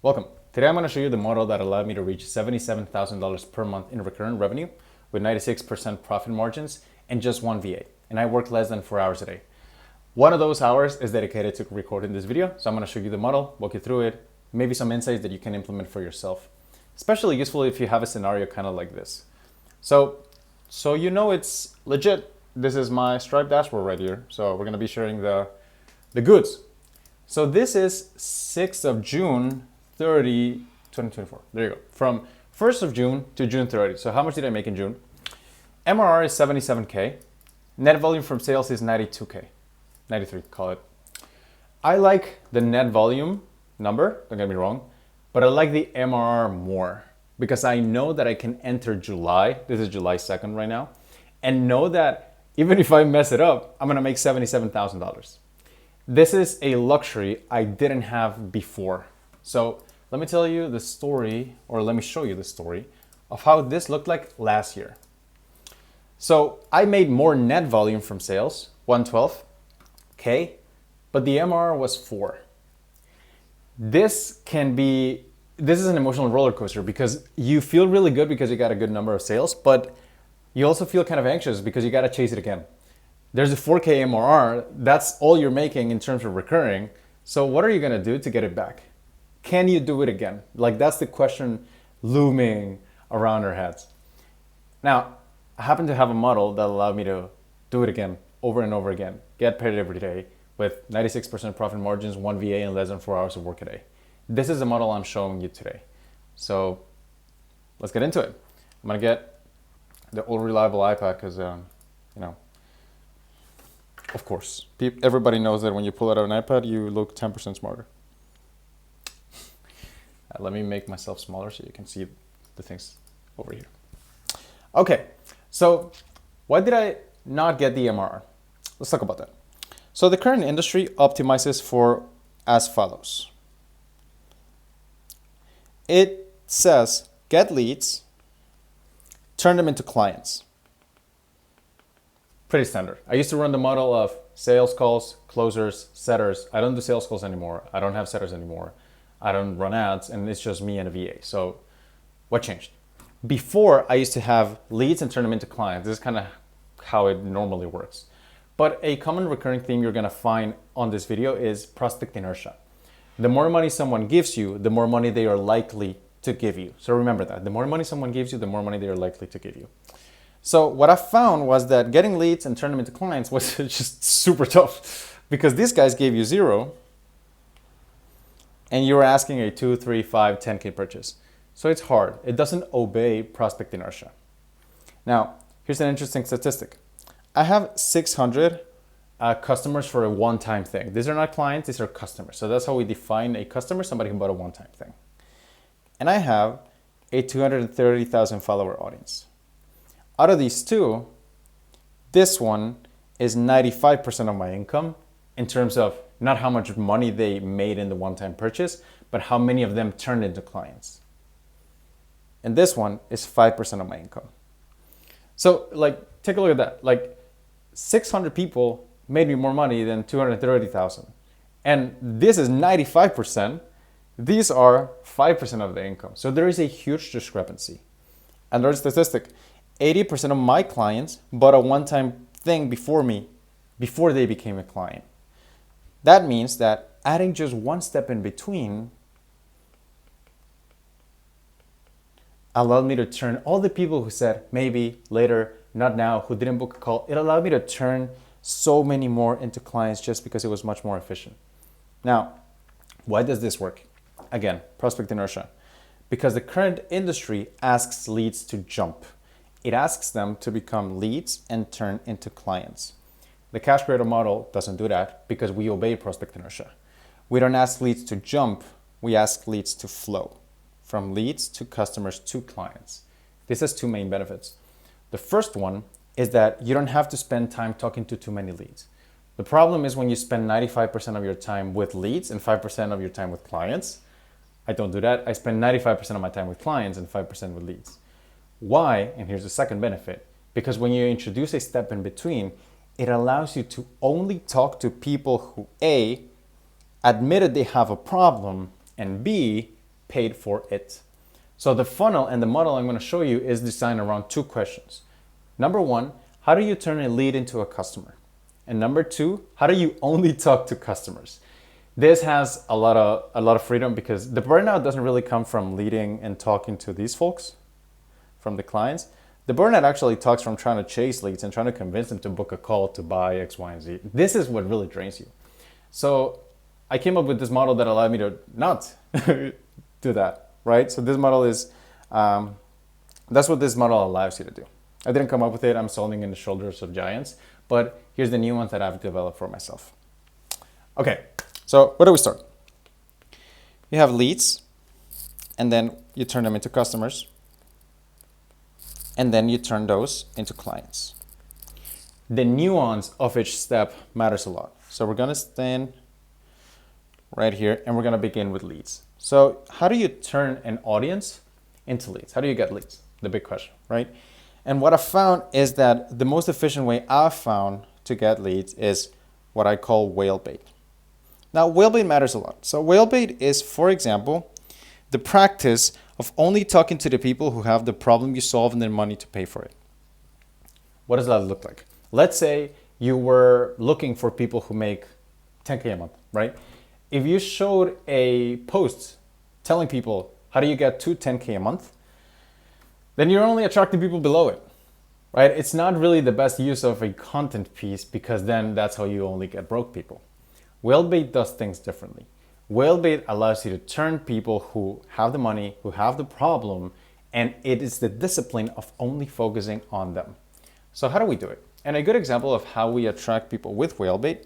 Welcome. Today I'm going to show you the model that allowed me to reach $77,000 per month in recurring revenue with 96% profit margins and just one VA. And I work less than 4 hours a day. One of those hours is dedicated to recording this video. So I'm going to show you the model, walk you through it, maybe some insights that you can implement for yourself. Especially useful if you have a scenario kind of like this. So you know it's legit. This is my Stripe dashboard right here. So we're going to be sharing the goods. So this is 6th of June 30, 2024. There you go. From 1st of June to June 30. So how much did I make in June? MRR is 77K. Net volume from sales is 92K. 93, call it. I like the net volume number, don't get me wrong, but I like the MRR more because I know that I can enter July. This is July 2nd right now. And know that even if I mess it up, I'm gonna make $77,000. This is a luxury I didn't have before. So let me tell you the story, or let me show you the story of how this looked like last year. So I made more net volume from sales, 112K, but the MRR was 4. This is an emotional roller coaster because you feel really good because you got a good number of sales, but you also feel kind of anxious because you got to chase it again. There's a 4K MRR, that's all you're making in terms of recurring. So what are you gonna do to get it back? Can you do it again? Like that's the question looming around our heads. Now, I happen to have a model that allowed me to do it again, over and over again, get paid every day with 96% profit margins, 1 VA and less than 4 hours of work a day. This is the model I'm showing you today. So let's get into it. I'm gonna get the old reliable iPad because, of course, everybody knows that when you pull out an iPad, you look 10% smarter. Let me make myself smaller so you can see the things over here. Okay, so why did I not get the MRR? Let's talk about that. So the current industry optimizes for as follows. It says, get leads, turn them into clients. Pretty standard. I used to run the model of sales calls, closers, setters. I don't do sales calls anymore. I don't have setters anymore. I don't run ads, and it's just me and a VA. So what changed? Before, I used to have leads and turn them into clients. This is kind of how it normally works. But a common recurring theme you're gonna find on this video is prospect inertia. The more money someone gives you, the more money they are likely to give you. So remember that. The more money someone gives you, the more money they are likely to give you. So what I found was that getting leads and turn them into clients was just super tough because these guys gave you 0 and you were asking a 2, 3, 5, 10K purchase. So it's hard. It doesn't obey prospect inertia. Now, here's an interesting statistic. I have 600 customers for a one-time thing. These are not clients, these are customers. So that's how we define a customer, somebody who bought a one-time thing. And I have a 230,000 follower audience. Out of these two, this one is 95% of my income in terms of not how much money they made in the one-time purchase, but how many of them turned into clients. And this one is 5% of my income. So take a look at that. 600 people made me more money than 230,000. And this is 95%. These are 5% of the income. So there is a huge discrepancy. Another statistic, 80% of my clients bought a one-time thing before me, before they became a client. That means that adding just one step in between allowed me to turn all the people who said maybe, later, not now, who didn't book a call, it allowed me to turn so many more into clients just because it was much more efficient. Now, why does this work? Again, prospect inertia. Because the current industry asks leads to jump. It asks them to become leads and turn into clients. The cash creator model doesn't do that because we obey prospect inertia. We don't ask leads to jump, we ask leads to flow. From leads to customers to clients. This has two main benefits. The first one is that you don't have to spend time talking to too many leads. The problem is when you spend 95% of your time with leads and 5% of your time with clients. I don't do that. I spend 95% of my time with clients and 5% with leads. Why? And here's the second benefit. Because when you introduce a step in between, it allows you to only talk to people who A, admitted they have a problem, and B, paid for it. So the funnel and the model I'm going to show you is designed around two questions. Number one, how do you turn a lead into a customer? And number two, how do you only talk to customers? This has a lot of freedom because the burnout doesn't really come from leading and talking to these folks, from the clients. The burnout actually talks from trying to chase leads and trying to convince them to book a call to buy X, Y, and Z. This is what really drains you. So I came up with this model that allowed me to not do that, right? So this model is, that's what this model allows you to do. I didn't come up with it. I'm standing in the shoulders of giants, but here's the new ones that I've developed for myself. Okay, so where do we start? You have leads, and then you turn them into customers, and then you turn those into clients. The nuance of each step matters a lot. So we're gonna stand right here, and we're gonna begin with leads. So how do you turn an audience into leads? How do you get leads? The big question, right? And what I found is that the most efficient way I've found to get leads is what I call whale bait. Now, whale bait matters a lot. So whale bait is, for example, the practice of only talking to the people who have the problem you solve and then money to pay for it. What does that look like? Let's say you were looking for people who make 10K a month, right? If you showed a post telling people, how do you get to 10K a month? Then you're only attracting people below it, right? It's not really the best use of a content piece because then that's how you only get broke people. Whalebait does things differently. Whalebait allows you to turn people who have the money, who have the problem, and it is the discipline of only focusing on them. So how do we do it? And a good example of how we attract people with whalebait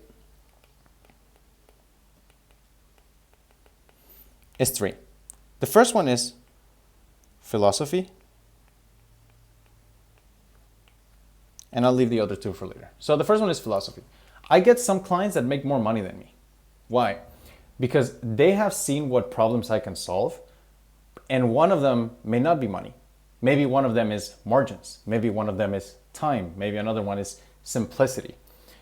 is three. The first one is philosophy. And I'll leave the other two for later. So the first one is philosophy. I get some clients that make more money than me. Why? Because they have seen what problems I can solve, and one of them may not be money. Maybe one of them is margins. Maybe one of them is time. Maybe another one is simplicity.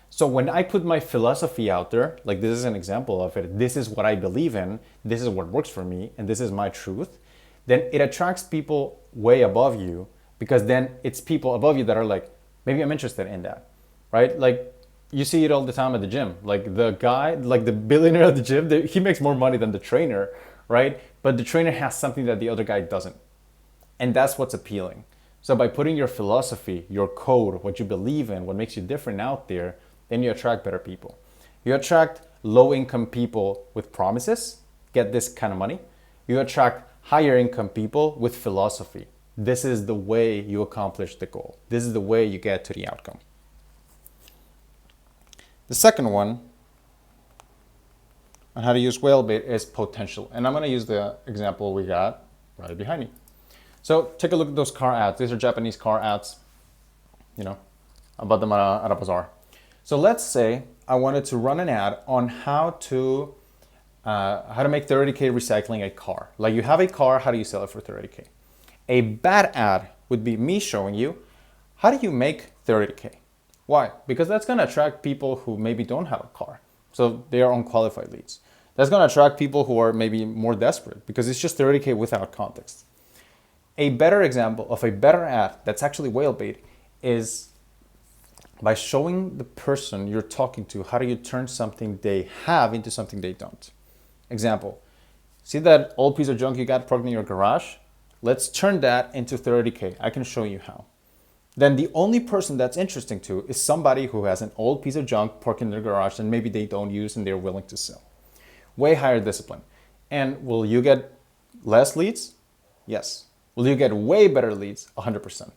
So when I put my philosophy out there, like this is an example of it, this is what I believe in, this is what works for me, and this is my truth, then it attracts people way above you, because then it's people above you that are like, maybe I'm interested in that, right? Like you see it all the time at the gym. Like the guy, like the billionaire at the gym, he makes more money than the trainer, right? But the trainer has something that the other guy doesn't. And that's what's appealing. So by putting your philosophy, your code, what you believe in, what makes you different out there, then you attract better people. You attract low-income people with promises, get this kind of money. You attract higher income people with philosophy. This is the way you accomplish the goal. This is the way you get to the outcome. The second one on how to use whalebait is potential. And I'm going to use the example we got right behind me. So take a look at those car ads. These are Japanese car ads, you know, I bought them at a bazaar. So let's say I wanted to run an ad on how to make 30K recycling a car. Like you have a car, how do you sell it for 30K? A bad ad would be me showing you, how do you make 30K? Why? Because that's going to attract people who maybe don't have a car. So they are unqualified leads. That's going to attract people who are maybe more desperate because it's just 30K without context. A better example of a better ad that's actually whalebait is by showing the person you're talking to, how do you turn something they have into something they don't? Example, see that old piece of junk you got parked in your garage? Let's turn that into 30K. I can show you how. Then the only person that's interesting to is somebody who has an old piece of junk parked in their garage and maybe they don't use and they're willing to sell. Way higher discipline. And will you get less leads? Yes. Will you get way better leads? 100%.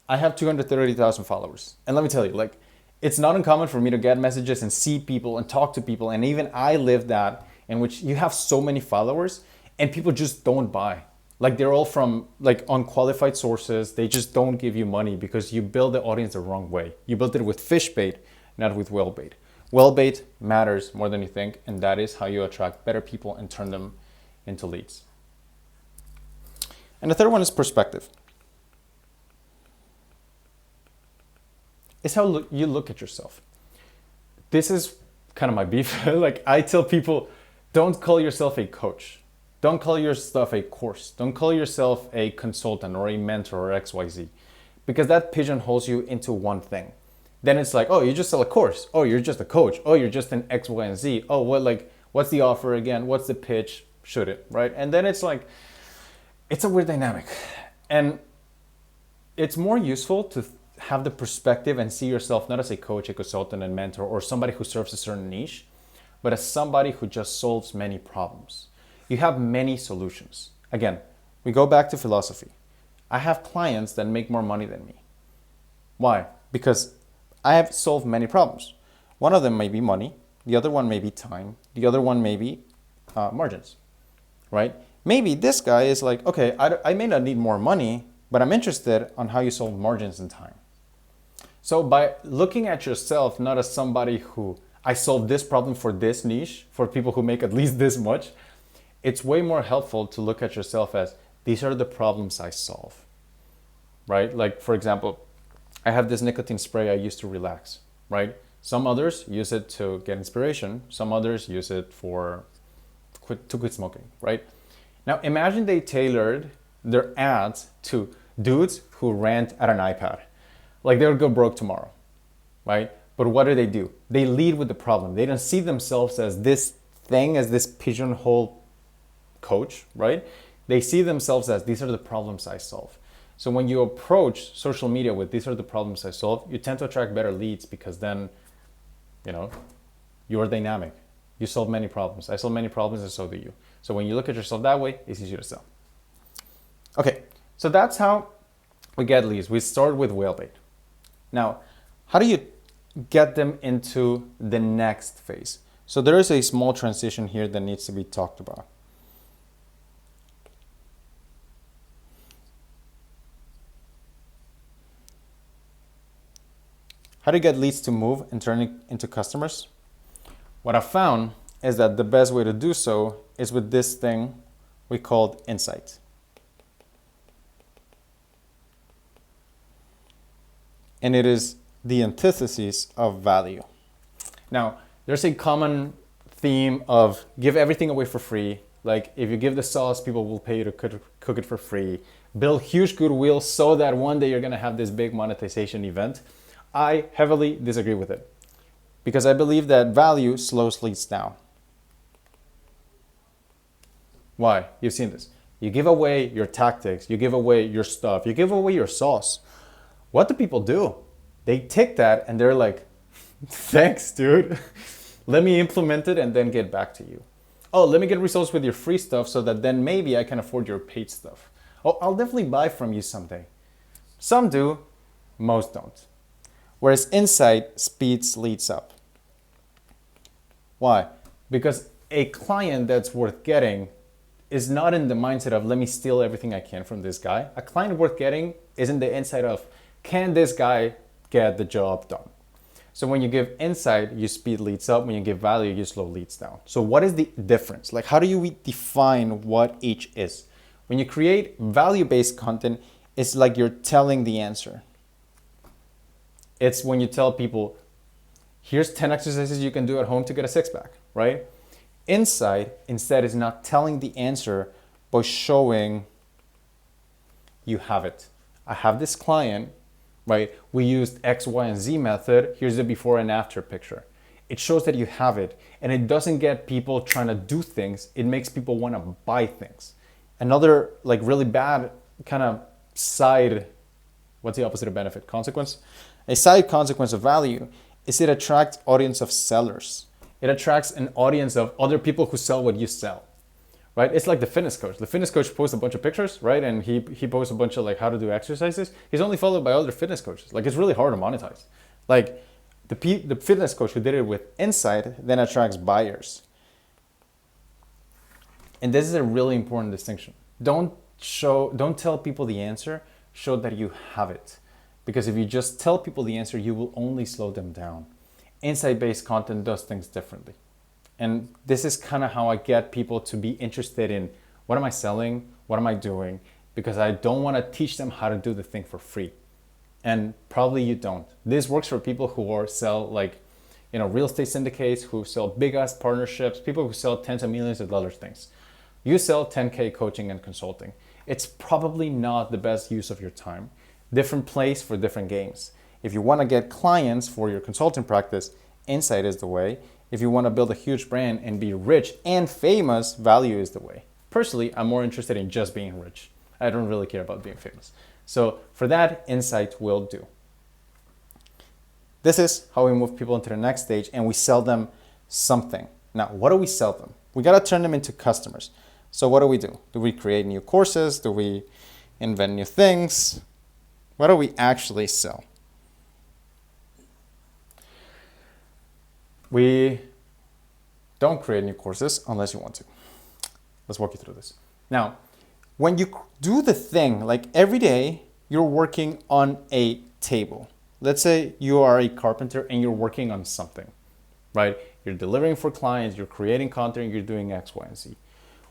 I have 230,000 followers. And let me tell you, like, it's not uncommon for me to get messages and see people and talk to people. And even I live that in which you have so many followers and people just don't buy. Like they're all from like unqualified sources. They just don't give you money because you build the audience the wrong way. You built it with fish bait, not with whale bait. Whale bait matters more than you think. And that is how you attract better people and turn them into leads. And the third one is perspective. It's how you look at yourself. This is kind of my beef. Like I tell people, don't call yourself a coach. Don't call your stuff a course. Don't call yourself a consultant or a mentor or XYZ, because that pigeonholes you into one thing. Then it's like, oh, you just sell a course. Oh, you're just a coach. Oh, you're just an X, Y, and Z. Oh, what's the offer again? What's the pitch? Shoot it, right? And then it's like, it's a weird dynamic. And it's more useful to have the perspective and see yourself not as a coach, a consultant, and mentor, or somebody who serves a certain niche, but as somebody who just solves many problems. You have many solutions. Again, we go back to philosophy. I have clients that make more money than me. Why? Because I have solved many problems. One of them may be money, the other one may be time, the other one may be margins, right? Maybe this guy is like, okay, I may not need more money, but I'm interested on how you solve margins and time. So by looking at yourself not as somebody who, I solved this problem for this niche, for people who make at least this much, it's way more helpful to look at yourself as, these are the problems I solve, right? Like, for example, I have this nicotine spray I use to relax, right? Some others use it to get inspiration. Some others use it to quit smoking, right? Now imagine they tailored their ads to dudes who rant at an iPad. Like, they would go broke tomorrow, right? But what do? They lead with the problem. They don't see themselves as this thing, as this pigeonhole coach, right? They see themselves as, these are the problems I solve. So when you approach social media with, these are the problems I solve, you tend to attract better leads, because then, you're dynamic. You solve many problems. I solve many problems, and so do you. So when you look at yourself that way, it's easier to sell. Okay, so that's how we get leads. We start with whale bait. Now, how do you get them into the next phase? So there is a small transition here that needs to be talked about. How do you get leads to move and turn it into customers? What I found is that the best way to do so is with this thing we called insight. And it is the antithesis of value. Now, there's a common theme of give everything away for free. Like, if you give the sauce, people will pay you to cook it for free. Build huge goodwill so that one day you're gonna have this big monetization event. I heavily disagree with it, because I believe that value slows leads down. Why? You've seen this. You give away your tactics, you give away your stuff, you give away your sauce. What do people do? They take that and they're like, thanks, dude. Let me implement it and then get back to you. Oh, let me get results with your free stuff so that then maybe I can afford your paid stuff. Oh, I'll definitely buy from you someday. Some do, most don't. Whereas insight speeds leads up. Why? Because a client that's worth getting is not in the mindset of, let me steal everything I can from this guy. A client worth getting is in the insight of, can this guy get the job done? So when you give insight, you speed leads up. When you give value, you slow leads down. So what is the difference? Like, how do we define what each is? When you create value-based content, it's like you're telling the answer. It's when you tell people, here's 10 exercises you can do at home to get a six-pack, right? Insight, instead, is not telling the answer, but showing you have it. I have this client, right? We used X, Y, and Z method. Here's the before and after picture. It shows that you have it, and it doesn't get people trying to do things. It makes people want to buy things. Another like really bad kind of side, what's the opposite of benefit? Consequence? A side consequence of value is it attracts audience of sellers. It attracts an audience of other people who sell what you sell, right? It's like the fitness coach. The fitness coach posts a bunch of pictures, right? And he posts a bunch of like how to do exercises. He's only followed by other fitness coaches. Like, it's really hard to monetize. Like the fitness coach who did it with insight then attracts buyers. And this is a really important distinction. Don't tell people the answer, show that you have it. Because if you just tell people the answer, you will only slow them down. Insight-based content does things differently. And this is kind of how I get people to be interested in, what am I selling? What am I doing? Because I don't want to teach them how to do the thing for free. And probably you don't. This works for people who sell real estate syndicates, who sell big ass partnerships, people who sell tens of millions of dollars things. You sell 10K coaching and consulting. It's probably not the best use of your time. Different place for different games. If you want to get clients for your consulting practice, Insight is the way. If you want to build a huge brand and be rich and famous, Value is the way. Personally, I'm more interested in just being rich. I don't really care about being famous. So for that, Insight will do. This is how we move people into the next stage and we sell them something. Now, what do we sell them? We got to turn them into customers. So what do? Do we create new courses? Do we invent new things? What do we actually sell? We don't create new courses unless you want to. Let's walk you through this. Now, when you do the thing, like every day you're working on a table. Let's say you are a carpenter and you're working on something, right? You're delivering for clients, you're creating content, you're doing X, Y, and Z.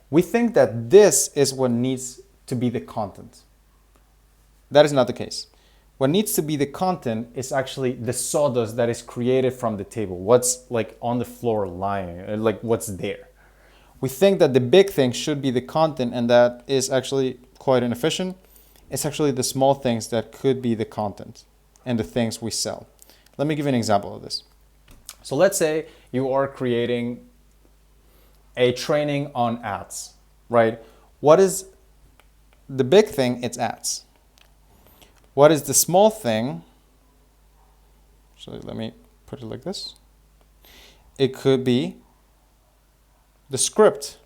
We think that this is what needs to be the content. That is not the case. What needs to be the content is actually the sawdust that is created from the table. What's like on the floor lying, like what's there. We think that the big thing should be the content, and that is actually quite inefficient. It's actually the small things that could be the content and the things we sell. Let me give you an example of this. So let's say you are creating a training on ads, right? What is the big thing? It's ads. What is the small thing? So let me put it like this. It could be the script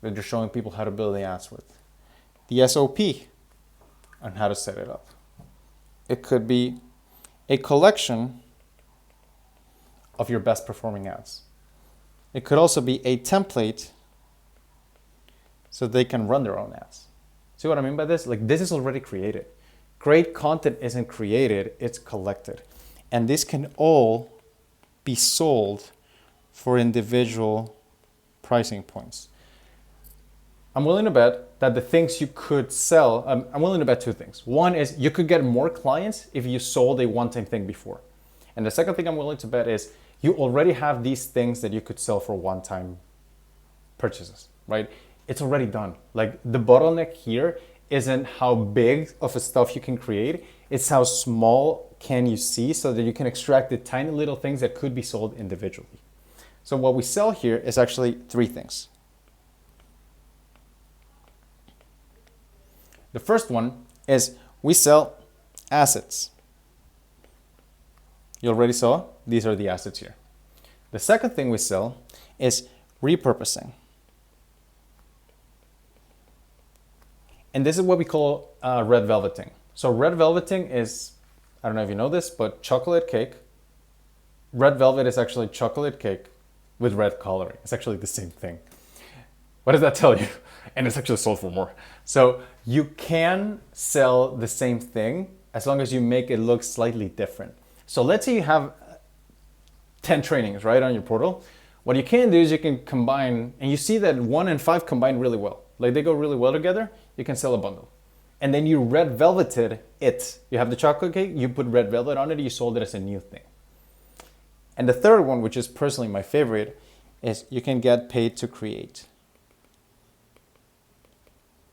that you're showing people how to build the ads with. The SOP on how to set it up. It could be a collection of your best performing ads. It could also be a template so they can run their own ads. See what I mean by this? Like this is already created. Great content isn't created, it's collected. And this can all be sold for individual pricing points. I'm willing to bet that the things you could sell, I'm willing to bet two things. One is you could get more clients if you sold a one-time thing before. And the second thing I'm willing to bet is you already have these things that you could sell for one-time purchases, right? It's already done. Like the bottleneck here isn't how big of a stuff you can create, it's how small can you see so that you can extract the tiny little things that could be sold individually. So what we sell here is actually three things. The first one is we sell assets. You already saw, these are the assets here. The second thing we sell is repurposing. And this is what we call red velveting. So red velveting is, I don't know if you know this, but chocolate cake. Red velvet is actually chocolate cake with red coloring. It's actually the same thing. What does that tell you? And it's actually sold for more. So you can sell the same thing as long as you make it look slightly different. So let's say you have 10 trainings, right, on your portal. What you can do is you can combine, and you see that 1 and 5 combine really well. Like they go really well together, you can sell a bundle. And then you red velveted it. You have the chocolate cake, you put red velvet on it, you sold it as a new thing. And the third one, which is personally my favorite, is you can get paid to create.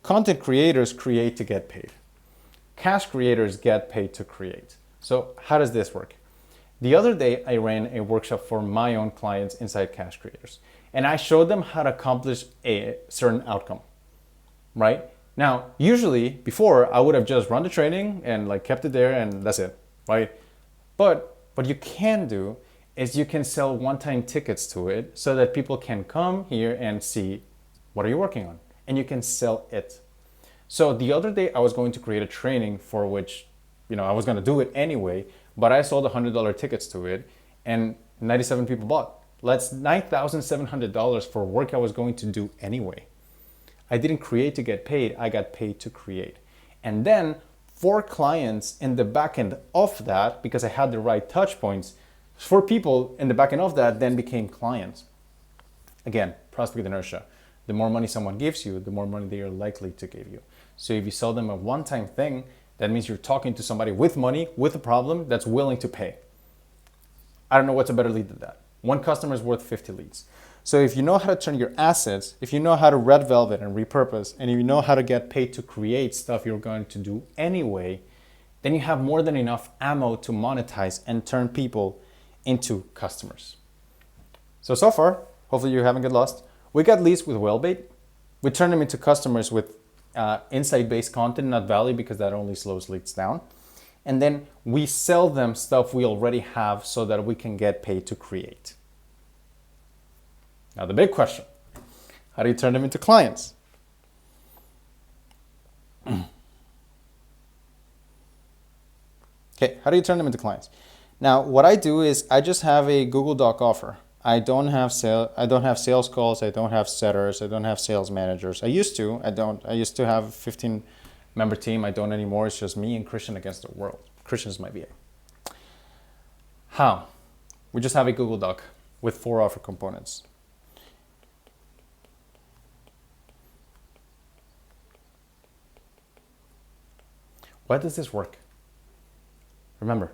Content creators create to get paid. Cash creators get paid to create. So how does this work? The other day, I ran a workshop for my own clients inside Cash Creators, and I showed them how to accomplish a certain outcome, right? Now, usually before I would have just run the training and like kept it there and that's it, right? But what you can do is you can sell one-time tickets to it so that people can come here and see what are you working on, and you can sell it. So the other day I was going to create a training for which, I was going to do it anyway, but I sold $100 tickets to it and 97 people bought. That's $9,700 for work I was going to do anyway. I didn't create to get paid, I got paid to create. And then 4 clients in the back end of that, because I had the right touch points, 4 people in the back end of that then became clients. Again, prospect inertia. The more money someone gives you, the more money they are likely to give you. So if you sell them a one-time thing, that means you're talking to somebody with money, with a problem, that's willing to pay. I don't know what's a better lead than that. 1 customer is worth 50 leads. So if you know how to turn your assets, if you know how to red velvet and repurpose, and if you know how to get paid to create stuff you're going to do anyway, then you have more than enough ammo to monetize and turn people into customers. So far, hopefully you haven't get lost. We got leads with Wellbait. We turn them into customers with insight-based content, not value, because that only slows leads down. And then we sell them stuff we already have so that we can get paid to create. Now the big question, how do you turn them into clients? Okay, how do you turn them into clients? Now what I do is I just have a Google Doc offer. I don't have sales calls, I don't have setters, I don't have sales managers. I used to have a 15 member team. I don't anymore. It's just me and Christian against the world. Christian is my VA. How? We just have a Google Doc with 4 offer components. Why does this work? Remember,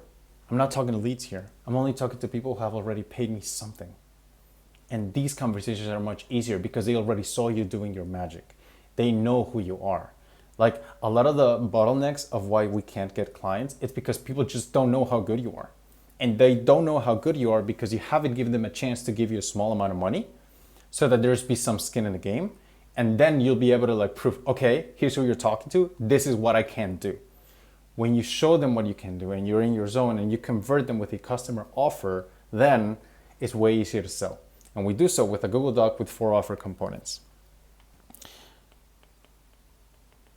I'm not talking to leads here. I'm only talking to people who have already paid me something. And these conversations are much easier because they already saw you doing your magic. They know who you are. Like a lot of the bottlenecks of why we can't get clients, it's because people just don't know how good you are. And they don't know how good you are because you haven't given them a chance to give you a small amount of money so that there's be some skin in the game. And then you'll be able to like prove, okay, here's who you're talking to. This is what I can do. When you show them what you can do and you're in your zone and you convert them with a customer offer, then it's way easier to sell. And we do so with a Google Doc with 4 offer components.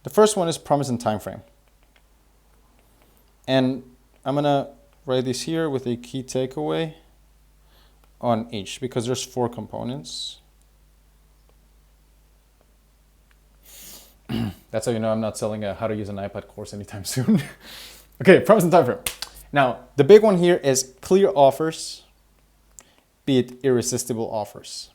The first one is promise and time frame. And I'm gonna write this here with a key takeaway on each because there's 4 components. That's how you know I'm not selling a how to use an iPad course anytime soon. Okay, promise and time frame. Now, the big one here is clear offers, be it irresistible offers.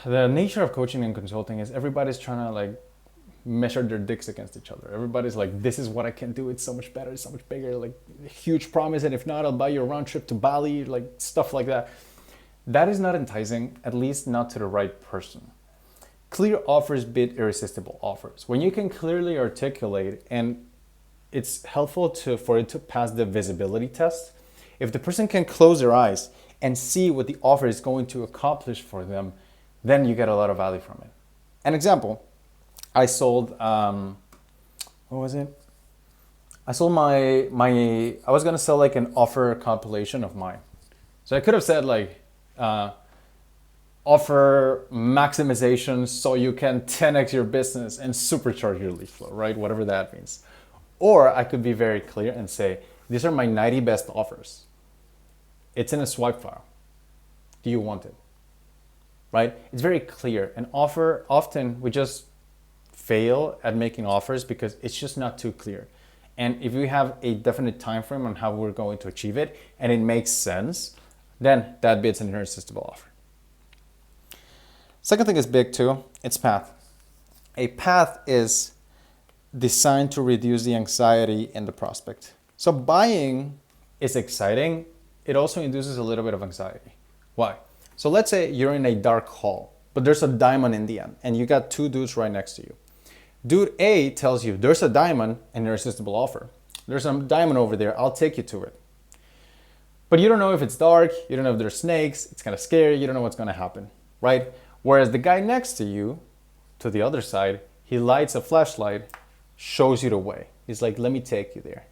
The nature of coaching and consulting is everybody's trying to like measure their dicks against each other. Everybody's like, this is what I can do. It's so much better. It's so much bigger. Like huge promise. And if not, I'll buy you a round trip to Bali, like stuff like that. That is not enticing, at least not to the right person. Clear offers beat irresistible offers. When you can clearly articulate, and it's helpful for it to pass the visibility test. If the person can close their eyes and see what the offer is going to accomplish for them, then you get a lot of value from it. An example, I sold, what was it? I sold I was gonna sell like an offer compilation of mine. So I could have said like, offer maximization so you can 10x your business and supercharge your lead flow, right? Whatever that means. Or I could be very clear and say, these are my 90 best offers. It's in a swipe file. Do you want it? Right? It's very clear. An offer, often we just fail at making offers because it's just not too clear. And if we have a definite time frame on how we're going to achieve it and it makes sense, then that beats an irresistible offer. Second thing is big too, it's path. A path is designed to reduce the anxiety in the prospect. So buying is exciting. It also induces a little bit of anxiety. Why? So let's say you're in a dark hall, but there's a diamond in the end and you got 2 dudes right next to you. Dude A tells you there's a diamond, an irresistible offer. There's a diamond over there, I'll take you to it. But you don't know if it's dark, you don't know if there's snakes, it's kind of scary, you don't know what's gonna happen, right? Whereas the guy next to you, to the other side, he lights a flashlight, shows you the way. He's like, let me take you there.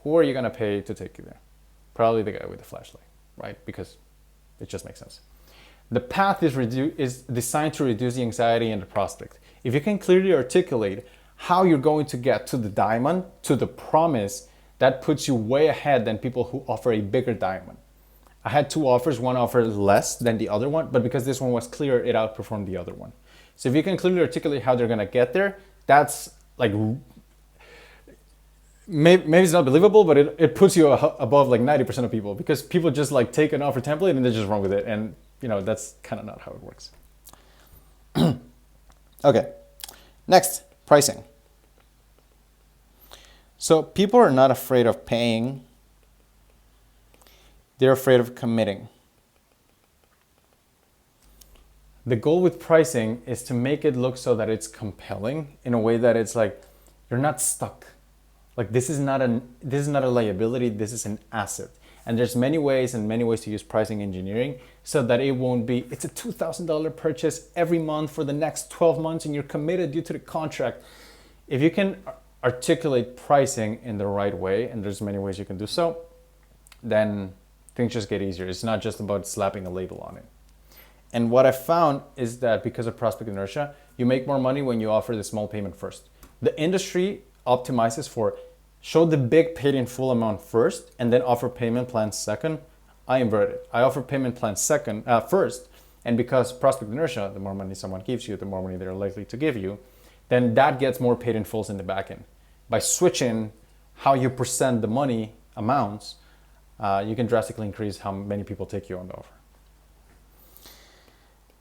Who are you gonna pay to take you there? Probably the guy with the flashlight, right? Because it just makes sense. The path is designed to reduce the anxiety in the prospect. If you can clearly articulate how you're going to get to the diamond, to the promise, that puts you way ahead than people who offer a bigger diamond. I had 2 offers, one offered less than the other one, but because this one was clear, it outperformed the other one. So if you can clearly articulate how they're gonna get there, that's like, maybe it's not believable, but it puts you above like 90% of people because people just like take an offer template and they just run with it. And you know, that's kind of not how it works. Okay, next, pricing. So people are not afraid of paying they're afraid of committing. The goal with pricing is to make it look so that it's compelling in a way that it's like you're not stuck. Like this is not a liability, this is an asset. And there's many ways to use pricing engineering so that it won't be, it's a $2,000 purchase every month for the next 12 months and you're committed due to the contract. If you can articulate pricing in the right way, and there's many ways you can do so, then things just get easier. It's not just about slapping a label on it. And what I found is that because of prospect inertia, you make more money when you offer the small payment first. The industry optimizes for show the big paid in full amount first and then offer payment plans second. I invert it. I offer payment plans first. And because prospect inertia, the more money someone gives you, the more money they're likely to give you, then that gets more paid in fulls in the back end. By switching how you present the money amounts, you can drastically increase how many people take you on the offer.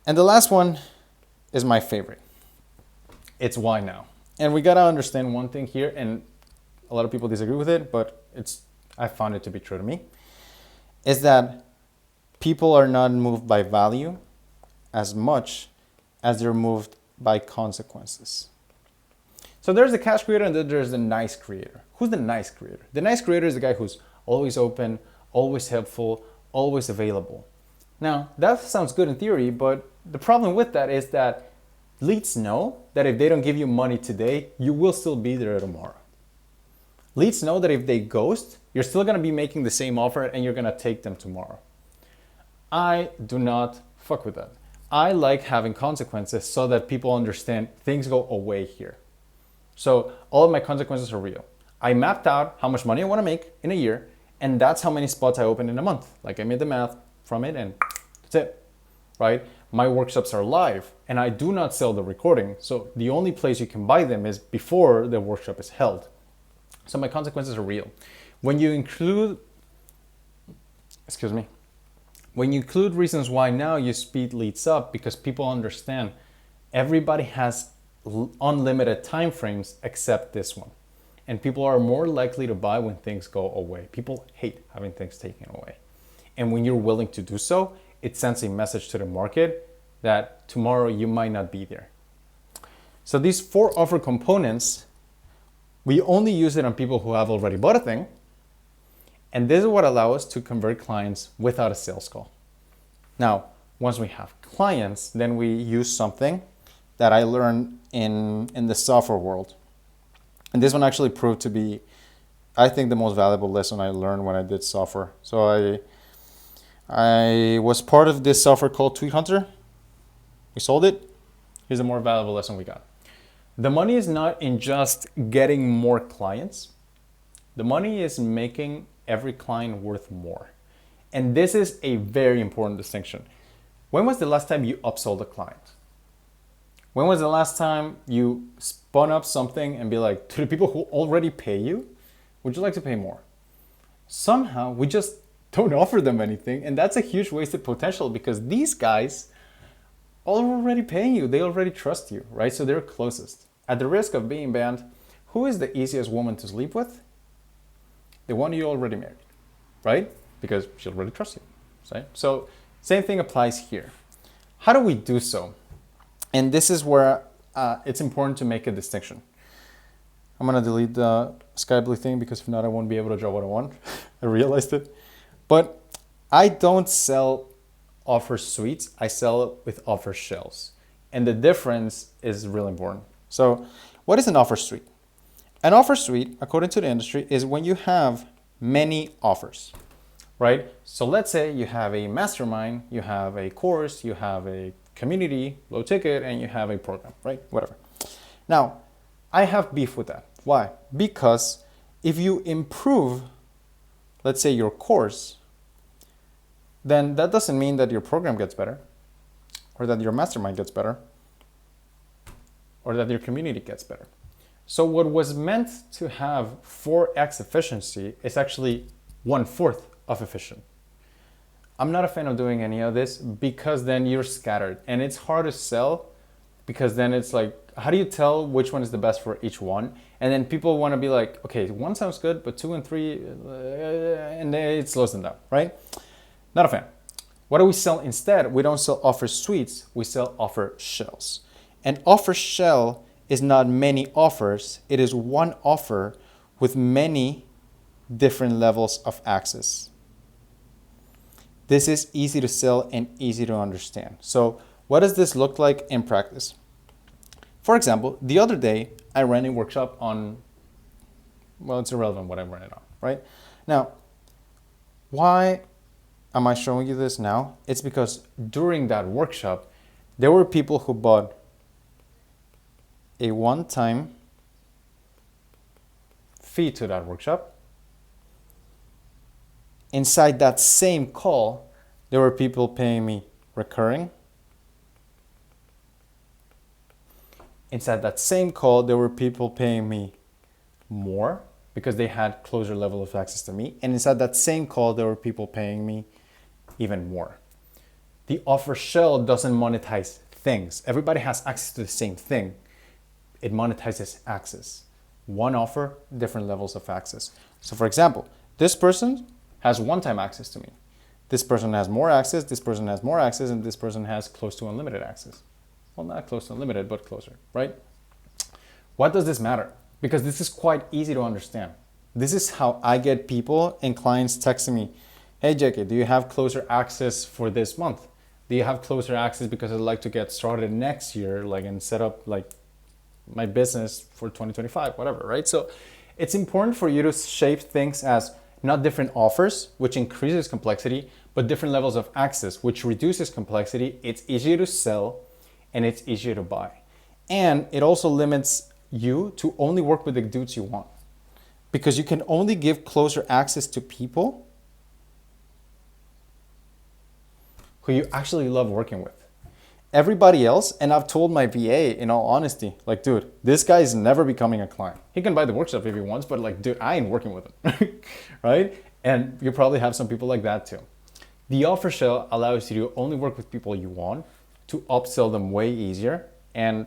And the last one is my favorite. It's why now. And we gotta understand one thing here, and a lot of people disagree with it, but I found it to be true to me, is that people are not moved by value as much as they're moved by consequences. So there's the cash creator and then there's the nice creator. Who's the nice creator? The nice creator is the guy who's always open, always helpful, always available. Now, that sounds good in theory, but the problem with that is that leads know that if they don't give you money today, you will still be there tomorrow. Leads know that if they ghost, you're still gonna be making the same offer and you're gonna take them tomorrow. I do not fuck with that. I like having consequences so that people understand things go away here. So all of my consequences are real. I mapped out how much money I wanna make in a year, and that's how many spots I open in a month. Like I made the math from it and that's it, right? My workshops are live and I do not sell the recording. So the only place you can buy them is before the workshop is held. So my consequences are real. When you include reasons why now, you speed leads up because people understand everybody has unlimited time frames except this one. And people are more likely to buy when things go away. People hate having things taken away. And when you're willing to do so, it sends a message to the market that tomorrow you might not be there. So these 4 offer components, we only use it on people who have already bought a thing. And this is what allows us to convert clients without a sales call. Now, once we have clients, then we use something that I learned in the software world. And this one actually proved to be, I think, the most valuable lesson I learned when I did software. So I was part of this software called Tweet Hunter. We sold it. Here's a more valuable lesson we got. The money is not in just getting more clients. The money is making every client worth more. And this is a very important distinction. When was the last time you upsold a client? When was the last time you spun up something and be like, to the people who already pay you, would you like to pay more? Somehow we just don't offer them anything. And that's a huge wasted potential because these guys are already paying you. They already trust you, right? So they're closest. At the risk of being banned, who is the easiest woman to sleep with? The one you already married, right? Because she already trusts you, right? So same thing applies here. How do we do so? And this is where it's important to make a distinction. I'm gonna delete the sky blue thing because if not, I won't be able to draw what I want. I realized it. But I don't sell offer suites, I sell it with offer shells. And the difference is really important. So what is an offer suite? An offer suite, according to the industry, is when you have many offers, right? So let's say you have a mastermind, you have a course, you have a community, low ticket, and you have a program, right? Whatever. Now, I have beef with that. Why? Because if you improve, let's say, your course, then that doesn't mean that your program gets better, or that your mastermind gets better, or that your community gets better. So what was meant to have 4x efficiency is actually 1/4 of efficient. I'm not a fan of doing any of this because then you're scattered and it's hard to sell because then it's like how do you tell which one is the best for each one? And then people want to be like, okay, one sounds good, but two and three, and it slows them down, right? Not a fan. What do we sell instead? We don't sell offer suites, we sell offer shells. An offer shell is not many offers, it is one offer with many different levels of access. This is easy to sell and easy to understand. So what does this look like in practice? For example, the other day I ran a workshop on, well, it's irrelevant what I ran it on, right? Now, why am I showing you this now? It's because during that workshop, there were people who bought a one-time fee to that workshop. Inside that same call, there were people paying me recurring. Inside that same call, there were people paying me more because they had closer level of access to me. And inside that same call, there were people paying me even more. The offer shell doesn't monetize things. Everybody has access to the same thing. It monetizes access. One offer, different levels of access. So for example, this person has one-time access to me. This person has more access, this person has more access, and this person has close to unlimited access. Well, not close to unlimited, but closer, right? What does this matter? Because this is quite easy to understand. This is how I get people and clients texting me, hey, Jackie, do you have closer access for this month? Do you have closer access because I'd like to get started next year, like, and set up like my business for 2025, whatever, right? So it's important for you to shape things as not different offers, which increases complexity, but different levels of access, which reduces complexity. It's easier to sell and it's easier to buy. And it also limits you to only work with the dudes you want, because you can only give closer access to people who you actually love working with. Everybody else, and I've told my VA in all honesty, like, dude, this guy is never becoming a client. He can buy the workshop if he wants, but like, dude, I ain't working with him, right? And you probably have some people like that too. The offer shell allows you to only work with people you want, to upsell them way easier, and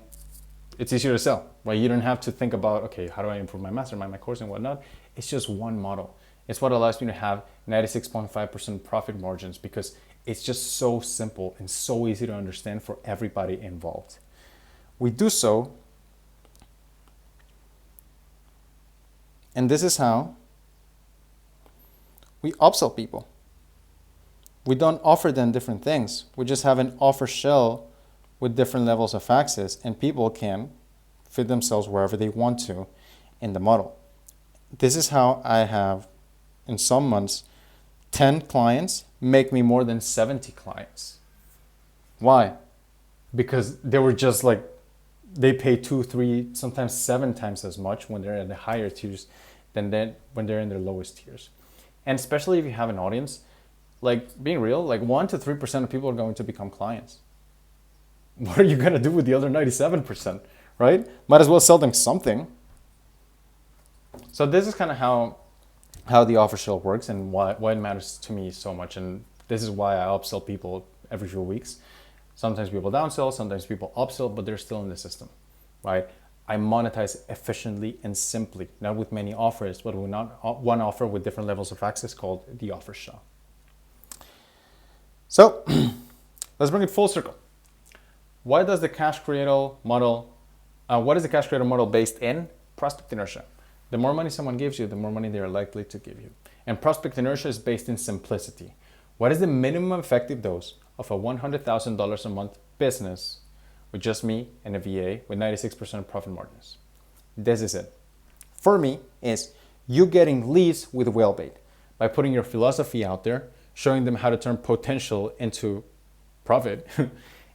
it's easier to sell, right? You don't have to think about, okay, how do I improve my mastermind, my course and whatnot? It's just one model. It's what allows me to have 96.5% profit margins, because it's just so simple and so easy to understand for everybody involved. We do so, and this is how we upsell people. We don't offer them different things. We just have an offer shell with different levels of access, and people can fit themselves wherever they want to in the model. This is how I have, in some months, 10 clients make me more than 70 clients. Why? Because they were just like, they pay 2, 3, sometimes 7 times as much when they're in the higher tiers than when they're in their lowest tiers. And especially if you have an audience, like, being real, like 1 to 3% of people are going to become clients. What are you going to do with the other 97%, right? Might as well sell them something. So this is kind of how the offer shell works and why it matters to me so much. And this is why I upsell people every few weeks. Sometimes people downsell, sometimes people upsell, but they're still in the system, right? I monetize efficiently and simply, not with many offers, but with not one offer with different levels of access called the offer shell. So let's bring it full circle. What is the cash creator model based in? Prospect inertia. The more money someone gives you, the more money they are likely to give you. And prospect inertia is based in simplicity. What is the minimum effective dose of a $100,000 a month business with just me and a VA with 96% profit margins? This is it. For me, is you getting leads with whale bait by putting your philosophy out there, showing them how to turn potential into profit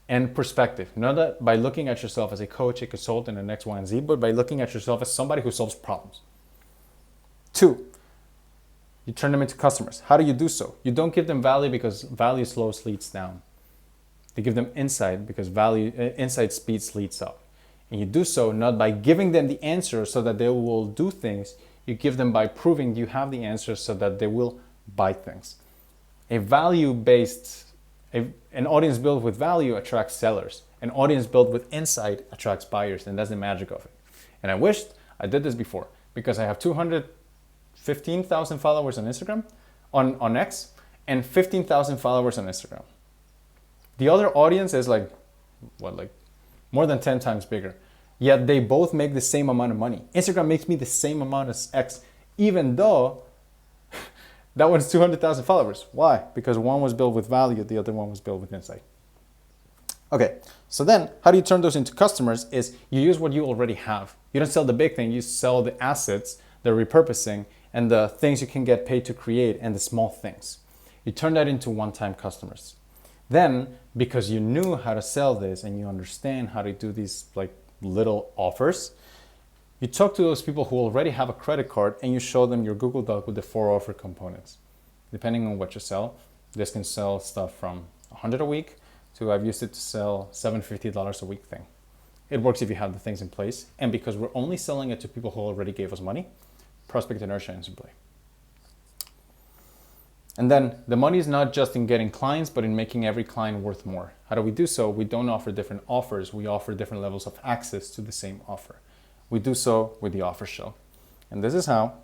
and perspective. Not that by looking at yourself as a coach, a consultant, an X, Y, and Z, but by looking at yourself as somebody who solves problems. 2, you turn them into customers. How do you do so? You don't give them value because value slows leads down. You give them insight because insight speeds leads up. And you do so not by giving them the answer so that they will do things. You give them by proving you have the answer so that they will buy things. A value-based An audience built with value attracts sellers. An audience built with insight attracts buyers, and that's the magic of it. And I wished I did this before, because I have 215,000 followers on Instagram, on X, and 15,000 followers on Instagram. The other audience is like more than 10 times bigger. Yet they both make the same amount of money. Instagram makes me the same amount as X, even though that one's 200,000 followers. Why? Because one was built with value, the other one was built with insight. Okay, so then how do you turn those into customers is you use what you already have. You don't sell the big thing, you sell the assets, the repurposing, and the things you can get paid to create, and the small things. You turn that into one-time customers. Then, because you knew how to sell this and you understand how to do these like little offers, you talk to those people who already have a credit card and you show them your Google Doc with the 4 offer components. Depending on what you sell, this can sell stuff from $100 a week to I've used it to sell $750 a week thing. It works if you have the things in place, and because we're only selling it to people who already gave us money, prospect inertia is in play. And then the money is not just in getting clients, but in making every client worth more. How do we do so? We don't offer different offers. We offer different levels of access to the same offer. We do so with the offer shell. And this is how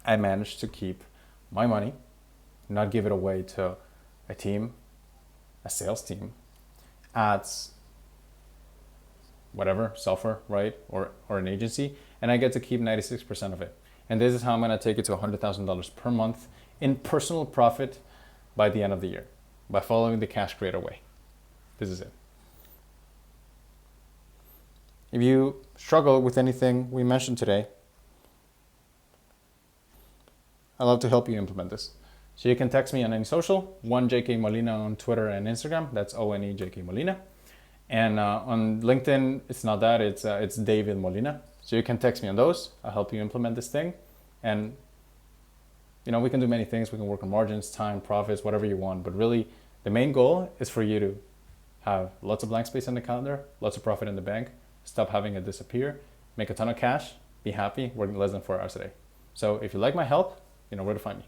I managed to keep my money, not give it away to a team, a sales team, ads, whatever, software, right? Or an agency. And I get to keep 96% of it. And this is how I'm gonna take it to $100,000 per month in personal profit by the end of the year, by following the cash creator way. This is it. If you struggle with anything we mentioned today, I'd love to help you implement this. So you can text me on any social, 1JK Molina on Twitter and Instagram. That's ONEJK Molina. And on LinkedIn, it's not that, it's David Molina. So you can text me on those. I'll help you implement this thing. And we can do many things. We can work on margins, time, profits, whatever you want. But really, the main goal is for you to have lots of blank space in the calendar, lots of profit in the bank, stop having it disappear, make a ton of cash, be happy, working less than 4 hours a day. So if you like my help, you know where to find me.